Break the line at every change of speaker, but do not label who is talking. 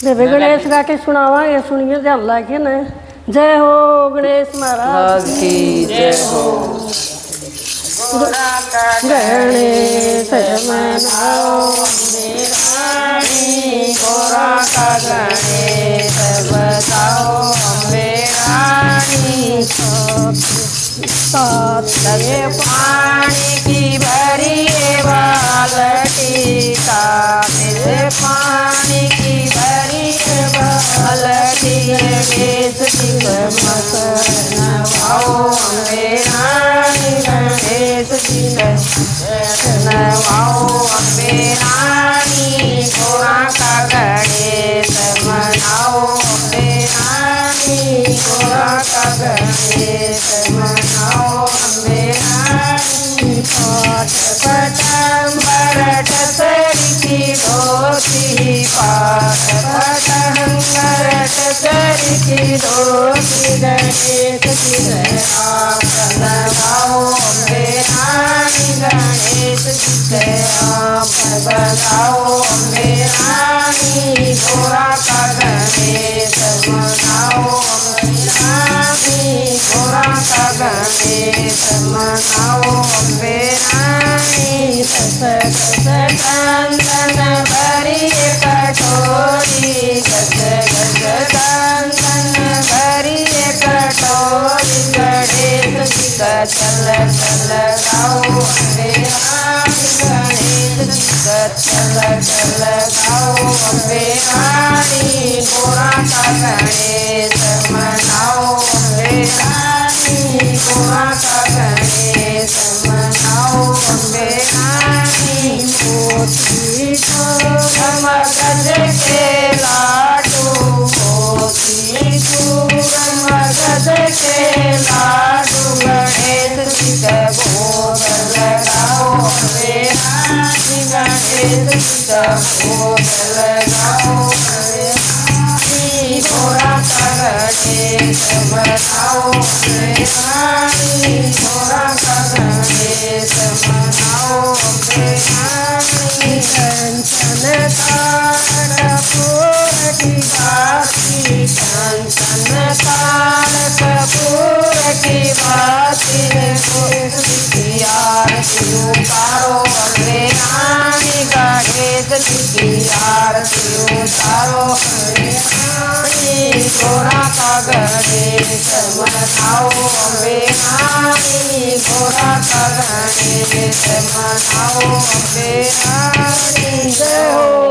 देवे गणेश गा के सुनावा, ये सुनिए ध्यान लाके न। जय हो गणेश महाराज
की जय हो।
गणेश मनाओ
गोरा का गणेश बताओ अम्बे रानी लगे पानी की भरी बाल्टी का, पानी की भरी बाल्टी नवाओ अम्बे रानी गणेश नवाओ अम्बे रानी गोरा का गणेश मनाओ अम्बे रानी गोरा का गणेश मनाओ अम्बे रानी पाठ पटंबर टसरी की धोती पाठ पटंबर टसरी की धोती गणेश नवाओ अम्बे रानी गणेश राम बताओ अम्बे रानी गोरा का गणेश मनाओ अम्बे रानी गोरा का गणेश मनाओ अम्बे रानी चंदन भरी कटोरी चंदन भरी कटोरी गणेश चल चल गाओ अम्बे रानी गणेश चल चल गाओ अम्बे रानी गोरा का गणेश मनाओ अम्बे रानी गोरा का गणेश मनाओ अम्बे रानी मोती मगज के लाडू मोती मगज के लाडू गणेश भोग लगाओ अम्बे रानी गणेश भोग लगाओ अम्बे रानी गोरा का गणेश मनाओ अम्बे रानी गोरा का गणेश मनाओ अम्बे रानी कंचन तार कपूर की बाती कंचन तार कपूर की बाती आरती उतारो अम्बे रानी गणेश की आरती उतारो अम्बे रानी गोरा का गणेश मनाओ अम्बे रानी गोरा का गणेश मनाओ अम्बे रानी जय हो।